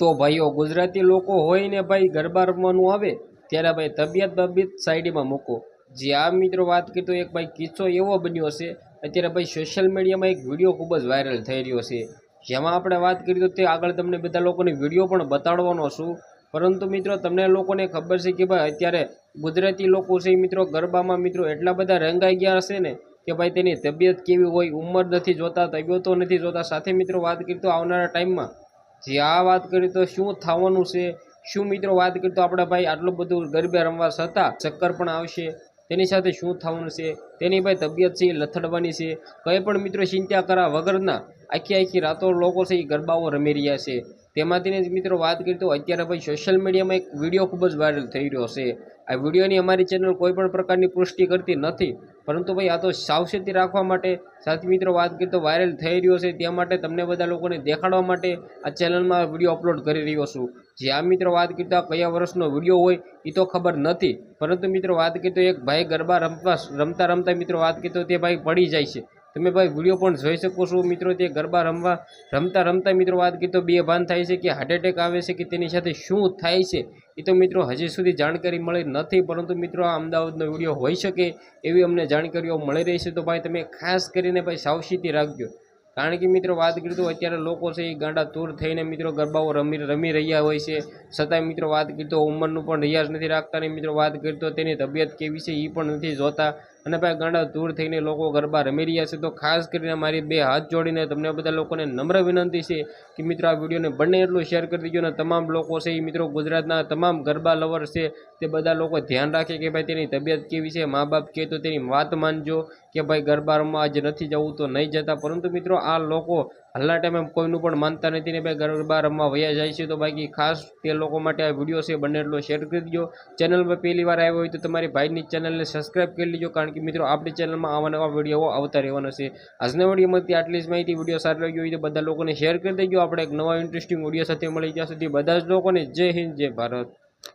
તો ભાઈઓ ગુજરાતી લોકો હોય ને ભાઈ ગરબા રમવાનું આવે ત્યારે ભાઈ તબિયત સાઈડમાં મૂકો. જે આ મિત્રો વાત કરી તો એક ભાઈ કિસ્સો એવો બન્યો છે. અત્યારે ભાઈ સોશિયલ મીડિયામાં એક વિડીયો ખૂબ જ વાયરલ થઈ રહ્યો છે. જેમાં આપણે વાત કરી તો તે આગળ તમને બધા લોકોને વિડીયો પણ બતાડવાનો છું. પરંતુ મિત્રો તમને લોકોને ખબર છે કે ભાઈ અત્યારે ગુજરાતી લોકો છે મિત્રો ગરબામાં મિત્રો એટલા બધા રંગાઈ ગયા હશે ને કે ભાઈ તેની તબિયત કેવી હોય, ઉંમર નથી જોતા, તબિયતો નથી જોતા. સાથે મિત્રો વાત કરી તો આવનારા ટાઈમમાં જે આ વાત કરી તો શું થવાનું છે, શું મિત્રો વાત કરી તો આપણે ભાઈ આટલું બધું ગરબા રમવા છતાં ચક્કર પણ આવશે, તેની સાથે શું થવાનું છે, તેની ભાઈ તબિયત છે એ લથડવાની છે. કંઈ પણ મિત્રો ચિંતા કરા વગરના આખી રાતો લોકો છે એ ગરબાઓ રમી રહ્યા છે. તેમાંથી જ મિત્રો વાત કરી તો અત્યારે ભાઈ સોશિયલ મીડિયામાં એક વિડીયો ખૂબ જ વાયરલ થઈ રહ્યો છે. આ વિડીયોની અમારી ચેનલ કોઈ પણ પ્રકારની પુષ્ટિ કરતી નથી, પરંતુ ભાઈ આ તો સાવચેતી રાખવા માટે સાથે મિત્રો વાત કરી તો વાયરલ થઈ રહ્યો છે તે માટે તમને બધા લોકોને દેખાડવા માટે આ ચેનલમાં વિડીયો અપલોડ કરી રહ્યો છું. જે આ મિત્રો વાત કરતા કયા વર્ષનો વિડીયો હોય એ તો ખબર નથી, પરંતુ મિત્રો વાત કરી તો એક ભાઈ ગરબા રમતા મિત્રો વાત કરી તો તે ભાઈ પડી જાય છે. તમે ભાઈ વિડીયો પણ જોઈ શકો છો મિત્રો. તે ગરબા રમતા મિત્રો વાત કરી તો બેભાન થાય છે કે હાર્ટ એટેક આવે છે કે તેની સાથે શું થાય છે એ તો મિત્રો હજી સુધી જાણકારી મળી નથી. પરંતુ મિત્રો આ અમદાવાદનો વિડીયો હોઈ શકે એવી અમને જાણકારીઓ મળી રહી છે. તો ભાઈ તમે ખાસ કરીને ભાઈ સાવચેતી રાખજો. કારણ કે મિત્રો વાત કરી તો અત્યારે લોકો છે એ ગાંડા તૂર થઈને મિત્રો ગરબાઓ રમી રહ્યા હોય છે. છતાં મિત્રો વાત કરી તો ઉંમરનું પણ રિયાઝ નથી રાખતા ને મિત્રો વાત કરી તો તેની તબિયત કેવી છે એ પણ નથી જોતા. અને ભાઈ ગાંડા દૂર થઈને લોકો ગરબા રમી રહ્યા છે. તો ખાસ કરીને મારી બે હાથ જોડીને તમને બધા લોકોને નમ્ર વિનંતી છે કે મિત્રો આ વિડીયોને બંને એટલું શેર કરી દીજો. અને તમામ લોકો છે એ મિત્રો ગુજરાતના તમામ ગરબા લવર છે તે બધા લોકો ધ્યાન રાખે કે ભાઈ તેની તબિયત કેવી છે. મા બાપ કહે તો તેની વાત માનજો કે ભાઈ ગરબા રમવા આજે નથી જવું તો નહીં જતા. પરંતુ મિત્રો આ લોકો હાલના ટાઈમે કોઈનું પણ માનતા નથી ને ભાઈ ગરબા રમવા વયા જાય છે. તો બાકી ખાસ તે લોકો માટે આ વિડીયો છે બંને એટલો શેર કરી દીજો. ચેનલ પર પહેલી વાર આવ્યો હોય તો તમારી ભાઈની ચેનલને સબસ્ક્રાઈબ કરી લીજો, કારણ કે મિત્રો આપણી ચેનલમાં આવા નવા વિડીયો આવતા રહેવાના છે. આજના વિડીયોમાંથી આટલી જ માહિતી. વિડીયો સારો લાગ્યો હોય તો બધા લોકોને શેર કરી દેજો. આપણે એક નવા ઇન્ટરેસ્ટિંગ વિડીયો સાથે મળી, ત્યાં સુધી બધા જ લોકોને જય હિન્દ, જય ભારત.